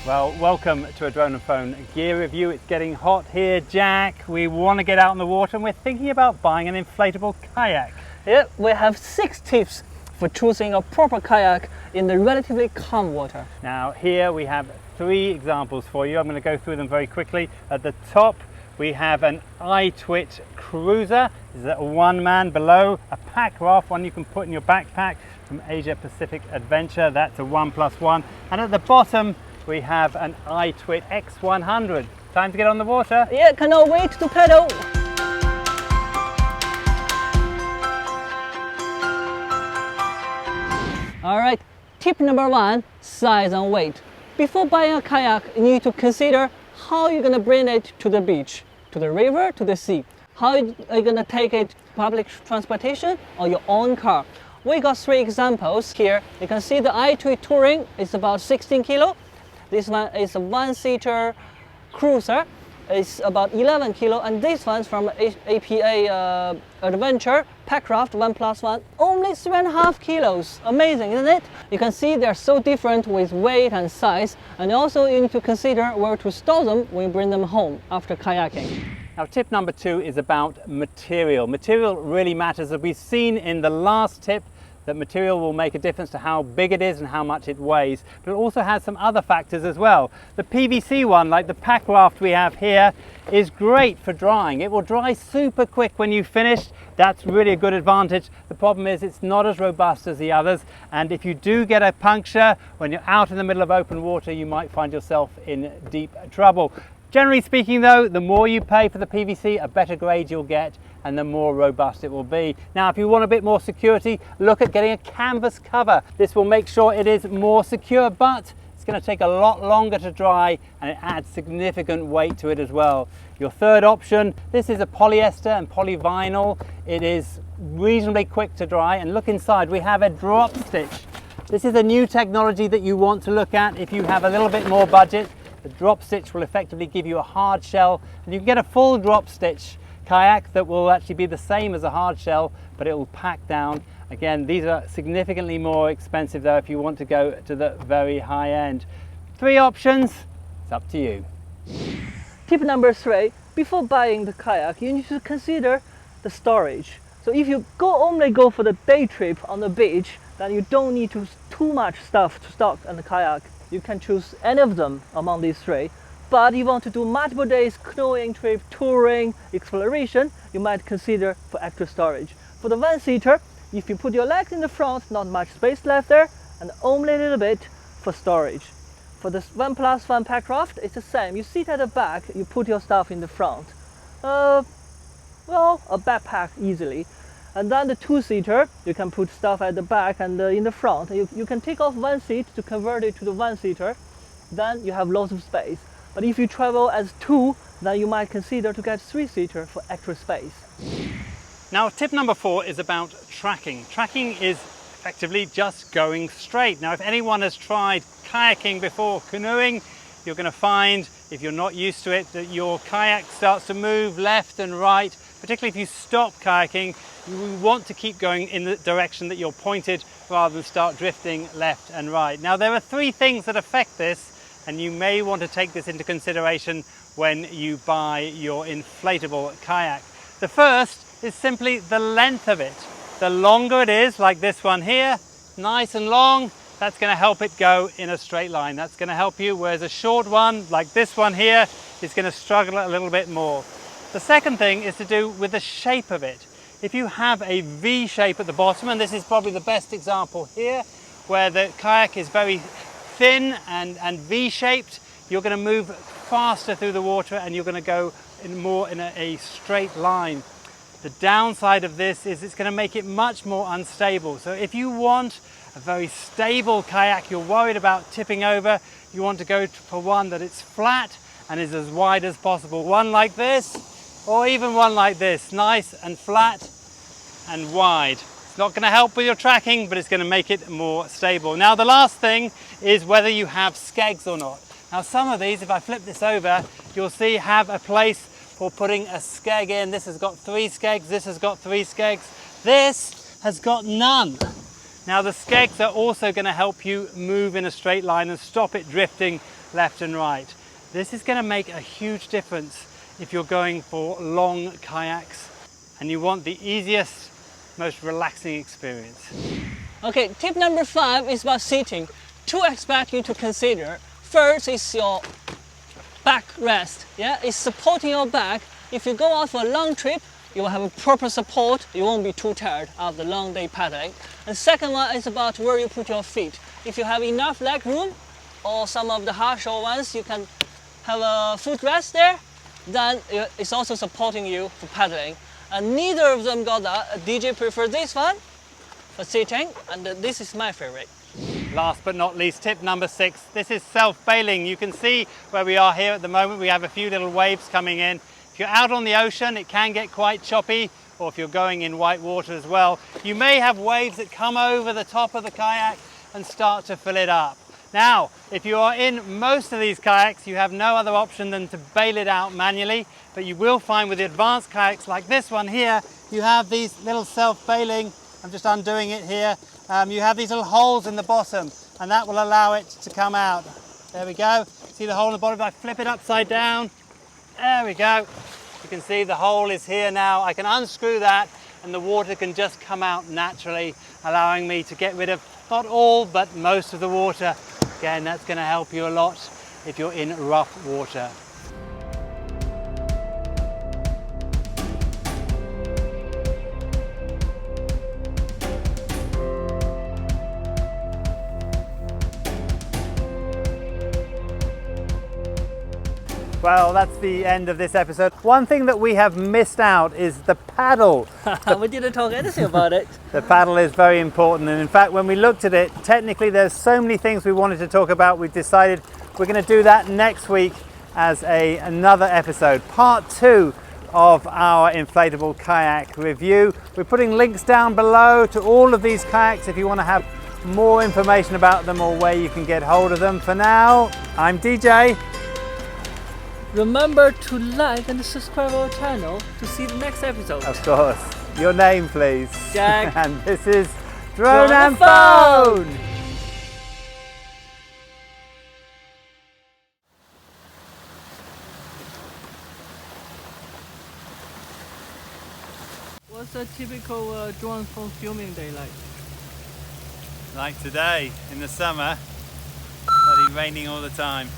Well, welcome to a Drone and Phone gear review. It's getting hot here, Jack. We want to get out on the water and we're thinking about buying an inflatable kayak. Yeah, we have 6 tips for choosing a proper kayak in the relatively calm water. Now here we have 3 examples for you. I'm going to go through them very quickly. At the top we have an iTwit Cruiser. This is a one-man. Below, a pack raft, one you can put in your backpack from Asia Pacific Adventure. That's a 1+1. And at the bottom we have an iTwit X100. Time to get on the water. Yeah, cannot wait to pedal. Alright, tip number 1, size and weight. Before buying a kayak, you need to consider how you're going to bring it to the beach, to the river, to the sea. How are you going to take it public transportation or your own car? We got 3 examples here. You can see the iTwit Touring is about 16 kilo. This one is a 1-seater cruiser. It's about 11 kilo, and this one's from APA Adventure Packraft 1+1, only 3.5 kilos. Amazing, isn't it? You can see they're so different with weight and size, and also you need to consider where to store them when you bring them home after kayaking. Now tip number 2 is about material. Material really matters. As we've seen in the last tip, that material will make a difference to how big it is and how much it weighs, but it also has some other factors as well. The PVC one, like the pack raft we have here, is great for drying. It will dry super quick when you've finished. That's really a good advantage. The problem is it's not as robust as the others, and if you do get a puncture when you're out in the middle of open water, you might find yourself in deep trouble. Generally speaking though, the more you pay for the PVC, a better grade you'll get and the more robust it will be. Now if you want a bit more security, look at getting a canvas cover. This will make sure it is more secure, but it's going to take a lot longer to dry and it adds significant weight to it as well. Your third option, this is a polyester and polyvinyl. It is reasonably quick to dry, and look inside, we have a drop stitch. This is a new technology that you want to look at if you have a little bit more budget. The drop stitch will effectively give you a hard shell, and you can get a full drop stitch kayak that will actually be the same as a hard shell, but it will pack down. Again, these are significantly more expensive though if you want to go to the very high end. 3 options, it's up to you. Tip number 3, before buying the kayak, you need to consider the storage. So if you only go for the day trip on the beach, then you don't need too much stuff to stock on the kayak. You can choose any of them among these 3. But you want to do multiple days canoeing trip, touring, exploration, you might consider for extra storage. For the 1-seater, if you put your legs in the front, not much space left there, and only a little bit for storage. For the 1+1 pack raft, it's the same. You sit at the back, you put your stuff in the front. Well, a backpack easily. And then the 2-seater, you can put stuff at the back and in the front. You can take off 1 seat to convert it to the 1-seater. Then you have lots of space. But if you travel as 2, then you might consider to get 3-seater for extra space. Now tip number 4 is about tracking. Tracking is effectively just going straight. Now if anyone has tried kayaking before canoeing, you're going to find, if you're not used to it, that your kayak starts to move left and right. Particularly if you stop kayaking, you want to keep going in the direction that you're pointed rather than start drifting left and right. Now there are 3 things that affect this, and you may want to take this into consideration when you buy your inflatable kayak. The first is simply the length of it. The longer it is, like this one here, nice and long, that's going to help it go in a straight line. That's going to help you, whereas a short one, like this one here, is going to struggle a little bit more. The second thing is to do with the shape of it. If you have a V shape at the bottom, and this is probably the best example here, where the kayak is very thin and V-shaped, you're going to move faster through the water and you're going to go more in a straight line. The downside of this is it's going to make it much more unstable. So if you want a very stable kayak, you're worried about tipping over, you want to go for one that is flat and is as wide as possible. One like this, or even one like this, nice and flat and wide. It's not going to help with your tracking, but it's going to make it more stable. Now the last thing is whether you have skegs or not. Now some of these, if I flip this over, you'll see have a place for putting a skeg in. This has got 3 skegs, this has got 3 skegs, this has got none. Now the skegs are also going to help you move in a straight line and stop it drifting left and right. This is going to make a huge difference if you're going for long kayaks and you want the easiest, most relaxing experience. Okay, tip number 5 is about seating. 2 aspects you need to consider. First is your back rest. Yeah, it's supporting your back. If you go out for a long trip, you will have a proper support. You won't be too tired after the long day paddling. And second one is about where you put your feet. If you have enough leg room, or some of the harsher ones, you can have a foot rest there. Then it's also supporting you for paddling. And neither of them got that. DJ prefers this one for sitting, and this is my favorite. Last but not least, tip number 6. This is self-bailing. You can see where we are here at the moment. We have a few little waves coming in. If you're out on the ocean, it can get quite choppy, or if you're going in white water as well, you may have waves that come over the top of the kayak and start to fill it up. Now, if you are in most of these kayaks, you have no other option than to bail it out manually, but you will find with the advanced kayaks like this one here, you have these little self-bailing. I'm just undoing it here. You have these little holes in the bottom, and that will allow it to come out. There we go. See the hole in the bottom? If I flip it upside down, there we go. You can see the hole is here now. I can unscrew that and the water can just come out naturally, allowing me to get rid of not all, but most of the water. Again, that's going to help you a lot if you're in rough water. Well, that's the end of this episode. One thing that we have missed out is the paddle. We didn't talk anything about it. The paddle is very important, and in fact when we looked at it, technically there's so many things we wanted to talk about. We've decided we're going to do that next week as another episode, part 2 of our inflatable kayak review. We're putting links down below to all of these kayaks if you want to have more information about them or where you can get hold of them. For now, I'm DJ. Remember to like and subscribe our channel to see the next episode. Of course. Your name, please. Jack. And this is Drone and Phone. What's a typical drone phone filming day like? Like today, in the summer, bloody raining all the time.